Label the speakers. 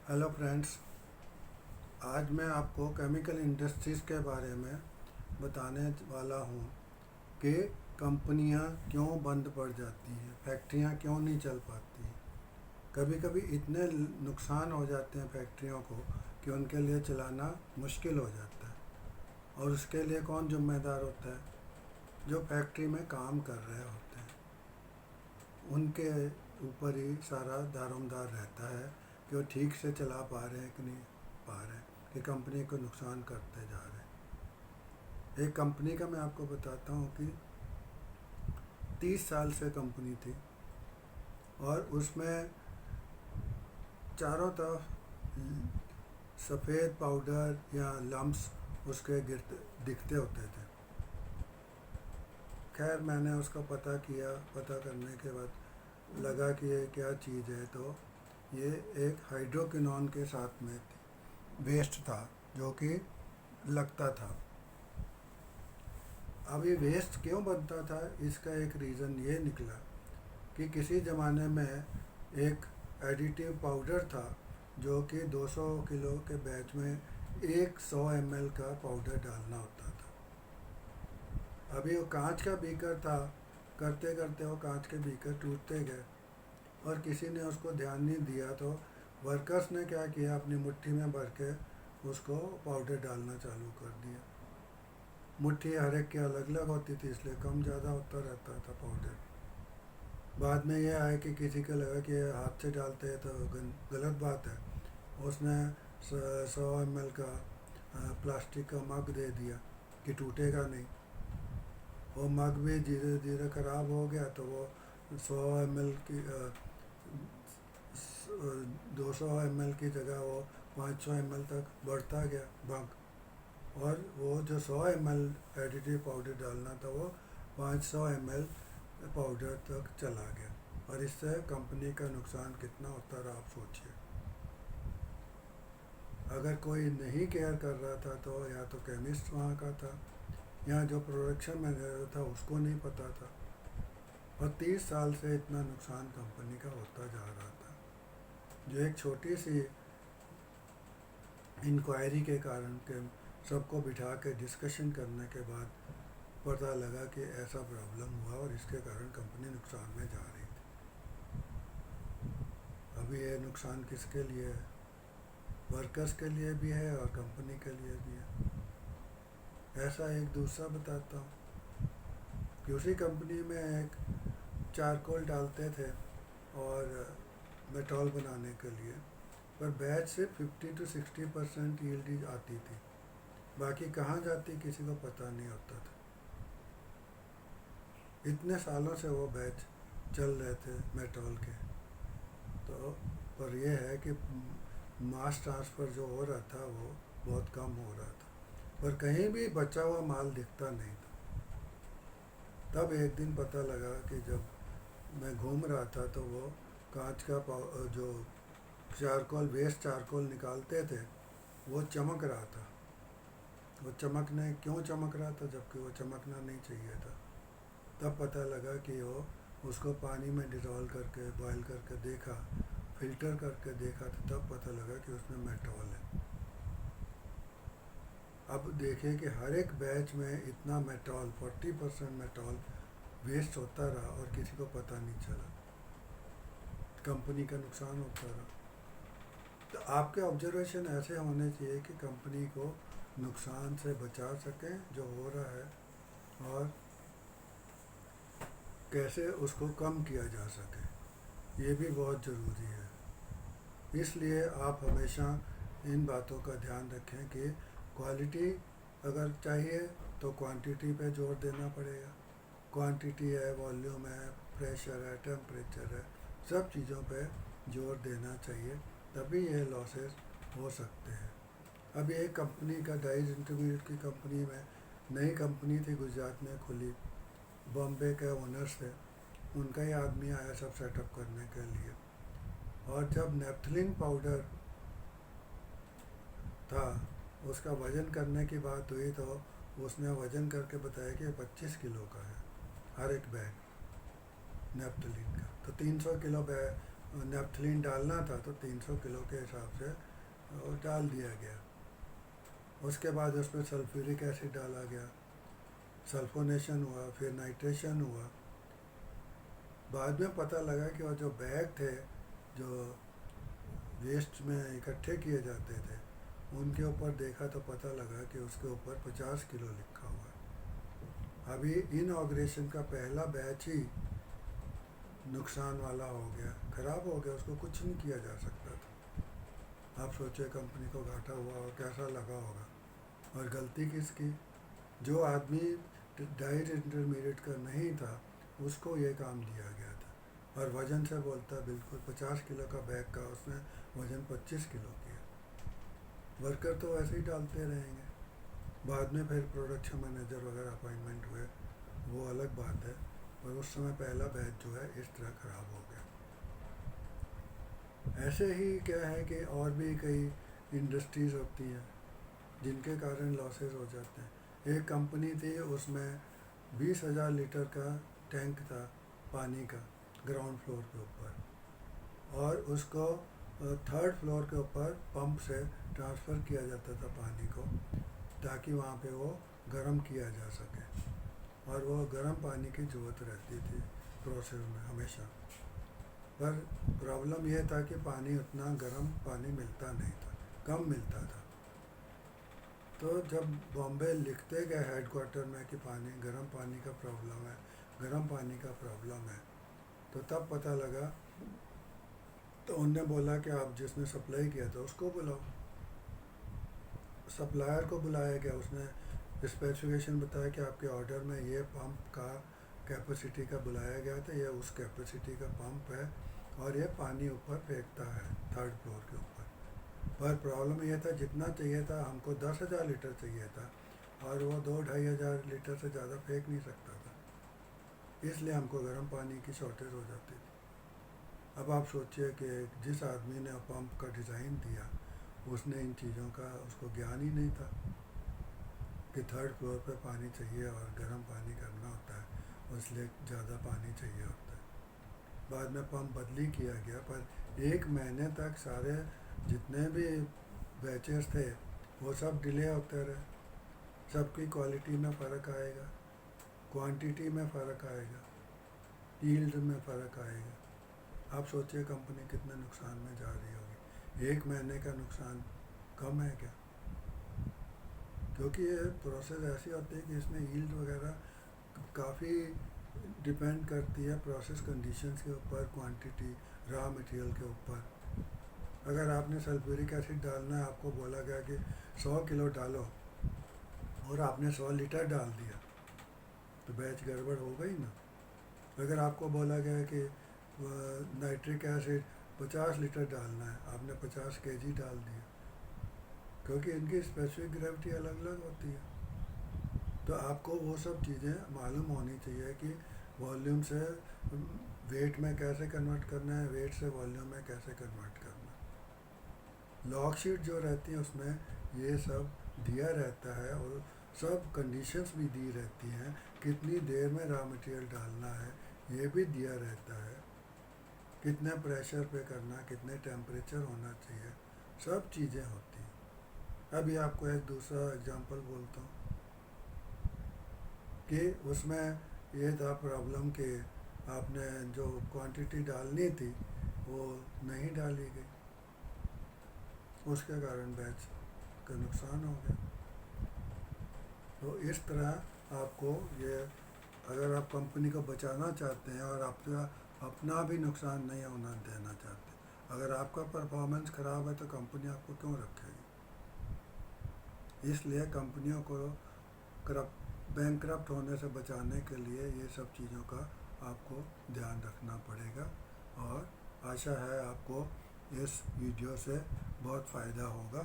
Speaker 1: Hello friends. आज मैं आपको केमिकल इंडस्ट्रीज़ के बारे में बताने वाला हूँ कि कंपनियाँ क्यों बंद पड़ जाती हैं, फैक्ट्रियाँ क्यों नहीं चल पाती हैं। कभी कभी इतने नुकसान हो जाते हैं फैक्ट्रियों को कि उनके लिए चलाना मुश्किल हो जाता है। और उसके लिए कौन जिम्मेदार होता है? जो फैक्ट्री में काम कर रहे होते हैं, उनके ऊपर ही सारा दारोमदार रहता है कि वो ठीक से चला पा रहे हैं कि नहीं पा रहे हैं, कि कंपनी को नुकसान करते जा रहे हैं। एक कंपनी का मैं आपको बताता हूँ कि 30 साल से कंपनी थी और उसमें चारों तरफ सफ़ेद पाउडर या लम्ब्स उसके गिरते दिखते होते थे। खैर मैंने उसका पता किया, पता करने के बाद लगा कि ये क्या चीज़ है, तो ये एक हाइड्रोक्विनोन के साथ में वेस्ट था जो कि लगता था। अब ये वेस्ट क्यों बनता था, इसका एक रीज़न ये निकला कि किसी ज़माने में एक एडिटिव पाउडर था जो कि 200 किलो के बैच में 100 ml का पाउडर डालना होता था। अभी वो कांच का बीकर था, करते करते वो कांच के बीकर टूटते गए और किसी ने उसको ध्यान नहीं दिया, तो वर्कर्स ने क्या किया, अपनी मुट्ठी में भर के उसको पाउडर डालना चालू कर दिया। मुट्ठी हर एक की अलग अलग होती थी, इसलिए कम ज़्यादा होता रहता था पाउडर। बाद में यह आया कि किसी को लगा कि हाथ से डालते हैं तो गलत बात है। उसने 100 ml का प्लास्टिक का मग दे दिया कि टूटेगा नहीं। वो मग भी धीरे धीरे ख़राब हो गया, तो वो 100 ml की 200 ml की जगह वो 500 ml तक बढ़ता गया मग। और वो जो 100 ml एडिटिव पाउडर डालना था वो 500 ml पाउडर तक चला गया। और इससे कंपनी का नुकसान कितना होता रहा, आप सोचिए। अगर कोई नहीं केयर कर रहा था तो या तो केमिस्ट वहाँ का था या जो प्रोडक्शन मैनेजर था उसको नहीं पता था। और 30 साल से इतना नुकसान कंपनी का होता जा रहा था, जो एक छोटी सी इंक्वायरी के कारण के सबको बिठा के डिस्कशन करने के बाद पता लगा कि ऐसा प्रॉब्लम हुआ और इसके कारण कंपनी नुकसान में जा रही थी। अभी ये नुकसान किसके लिए है? वर्कर्स के लिए भी है और कंपनी के लिए भी है। ऐसा एक दूसरा बताता हूँ कि उसी कंपनी में एक चारकोल डालते थे और मेटॉल बनाने के लिए, पर बैच से 50 to 60% यील्ड आती थी, बाकी कहाँ जाती किसी को पता नहीं होता था। इतने सालों से वो बैच चल रहे थे मेटॉल के। तो पर यह है कि मास ट्रांसफ़र जो हो रहा था वो बहुत कम हो रहा था, पर कहीं भी बचा हुआ माल दिखता नहीं था। तब एक दिन पता लगा कि जब मैं घूम रहा था तो वो कांच का जो चारकोल वेस्ट चारकोल निकालते थे वो चमक रहा था। वो चमकने क्यों चमक रहा था जबकि वो चमकना नहीं चाहिए था? तब पता लगा कि वो उसको पानी में डिज़ोल्व करके बॉयल करके देखा, फिल्टर करके देखा, तो तब पता लगा कि उसमें मेटॉल है। अब देखिए कि हर एक बैच में इतना मेटॉल 40% मेटॉल वेस्ट होता रहा और किसी को पता नहीं चला, कंपनी का नुकसान होता रहा। तो आपके ऑब्जर्वेशन ऐसे होने चाहिए कि कंपनी को नुकसान से बचा सकें जो हो रहा है, और कैसे उसको कम किया जा सके, ये भी बहुत ज़रूरी है। इसलिए आप हमेशा इन बातों का ध्यान रखें कि क्वालिटी अगर चाहिए तो क्वांटिटी पे जोर देना पड़ेगा। क्वांटिटी है, वॉल्यूम है, प्रेशर है, टेम्परेचर है, सब चीज़ों पे जोर देना चाहिए, तभी ये लॉसेस हो सकते हैं। अभी एक कंपनी का डाइज इंटरमीडिएट की कंपनी में, नई कंपनी थी गुजरात में खुली, बॉम्बे के ओनर्स थे, उनका ही आदमी आया सब सेटअप करने के लिए। और जब नेफ्थलीन पाउडर था उसका वज़न करने की बात हुई तो उसने वज़न करके बताया कि 25 किलो का है हर एक बैग नेफ्थलीन का। तो 300 किलो नेपथलीन डालना था तो 300 किलो के हिसाब से वो डाल दिया गया। उसके बाद उसमें सल्फ्यूरिक एसिड डाला गया, सल्फोनेशन हुआ, फिर नाइट्रेशन हुआ। बाद में पता लगा कि वो जो बैग थे जो वेस्ट में इकट्ठे किए जाते थे, उनके ऊपर देखा तो पता लगा कि उसके ऊपर 50 किलो लिखा हुआ है। अभी इनॉग्रेशन का पहला बैच ही नुकसान वाला हो गया, ख़राब हो गया, उसको कुछ नहीं किया जा सकता था। आप सोचिए कंपनी को घाटा हुआ और कैसा लगा होगा। और गलती किसकी? जो आदमी डाइट इंटरमीडिएट का नहीं था उसको ये काम दिया गया था। और वज़न से बोलता बिल्कुल 50 किलो का बैग का उसने वज़न 25 किलो किया। वर्कर तो ऐसे ही डालते रहेंगे। बाद में फिर प्रोडक्शन मैनेजर वगैरह अपॉइंटमेंट हुए, वो अलग बात है, पर उस समय पहला बैच जो है इस तरह ख़राब हो गया। ऐसे ही क्या है कि और भी कई इंडस्ट्रीज़ होती हैं जिनके कारण लॉसेस हो जाते हैं। एक कंपनी थी, उसमें 20,000 लीटर का टैंक था पानी का ग्राउंड फ्लोर के ऊपर, और उसको थर्ड फ्लोर के ऊपर पंप से ट्रांसफ़र किया जाता था पानी को, ताकि वहाँ पे वो गर्म किया जा सके। और वो गर्म पानी की ज़रूरत रहती थी प्रोसेस में हमेशा। पर प्रॉब्लम यह था कि पानी उतना गर्म पानी मिलता नहीं था, कम मिलता था। तो जब बॉम्बे लिखते गए हेडक्वार्टर में कि गर्म पानी का प्रॉब्लम है, गर्म पानी का प्रॉब्लम है, तो तब पता लगा, तो उनने बोला कि आप जिसने सप्लाई किया था उसको बुलाओ। सप्लायर को बुलाया गया, उसने स्पेसिफिकेशन बताया कि आपके ऑर्डर में ये पंप का कैपेसिटी का बुलाया गया था, ये उस कैपेसिटी का पंप है और ये पानी ऊपर फेंकता है थर्ड फ्लोर के ऊपर। पर प्रॉब्लम यह था, जितना चाहिए था हमको 10,000 लीटर चाहिए था, और वो 2-2,500 लीटर से ज़्यादा फेंक नहीं सकता था, इसलिए हमको गर्म पानी की शॉर्टेज हो जाती थी। अब आप सोचिए कि जिस आदमी ने पंप का डिज़ाइन दिया, उसने इन चीज़ों का उसको ज्ञान ही नहीं था कि थर्ड फ्लोर पे पानी चाहिए और गर्म पानी करना होता है, इसलिए ज़्यादा पानी चाहिए होता है। बाद में पंप बदली किया गया, पर 1 महीने तक सारे जितने भी बैचेस थे वो सब डिले होते रहे। सबकी क्वालिटी में फ़र्क आएगा, क्वांटिटी में फ़र्क आएगा, यील्ड में फ़र्क आएगा। आप सोचिए कंपनी कितने नुकसान में जा रही होगी। 1 महीने का नुकसान कम है क्या? क्योंकि ये प्रोसेस ऐसी होती है कि इसमें यील्ड वगैरह काफ़ी डिपेंड करती है प्रोसेस कंडीशंस के ऊपर, क्वांटिटी, रॉ मटेरियल के ऊपर। अगर आपने सल्फ्यूरिक एसिड डालना है, आपको बोला गया कि 100 किलो डालो और आपने 100 लीटर डाल दिया, तो बैच गड़बड़ हो गई ना। अगर आपको बोला गया कि नाइट्रिक एसिड 50 लीटर डालना है, आपने 50 केजी डाल दिया, क्योंकि इनकी स्पेसिफिक ग्रेविटी अलग अलग होती है। तो आपको वो सब चीज़ें मालूम होनी चाहिए कि वॉल्यूम से वेट में कैसे कन्वर्ट करना है, वेट से वॉल्यूम में कैसे कन्वर्ट करना है। लॉग शीट जो रहती है उसमें ये सब दिया रहता है, और सब कंडीशंस भी दी रहती हैं, कितनी देर में रॉ मटेरियल डालना है ये भी दिया रहता है, कितने प्रेशर पे करना, कितने टेम्परेचर होना चाहिए, सब चीज़ें होती हैं। अभी आपको एक दूसरा एग्जांपल बोलता हूँ कि उसमें ये था प्रॉब्लम कि आपने जो क्वांटिटी डालनी थी वो नहीं डाली गई, उसके कारण बैच का नुकसान हो गया। तो इस तरह आपको ये, अगर आप कंपनी को बचाना चाहते हैं और आपका अपना भी नुकसान नहीं होना देना चाहते, अगर आपका परफॉर्मेंस ख़राब है तो कंपनी आपको क्यों रखेगी। इसलिए कंपनियों को बैंकरप्ट होने से बचाने के लिए ये सब चीज़ों का आपको ध्यान रखना पड़ेगा। और आशा है आपको इस वीडियो से बहुत फ़ायदा होगा।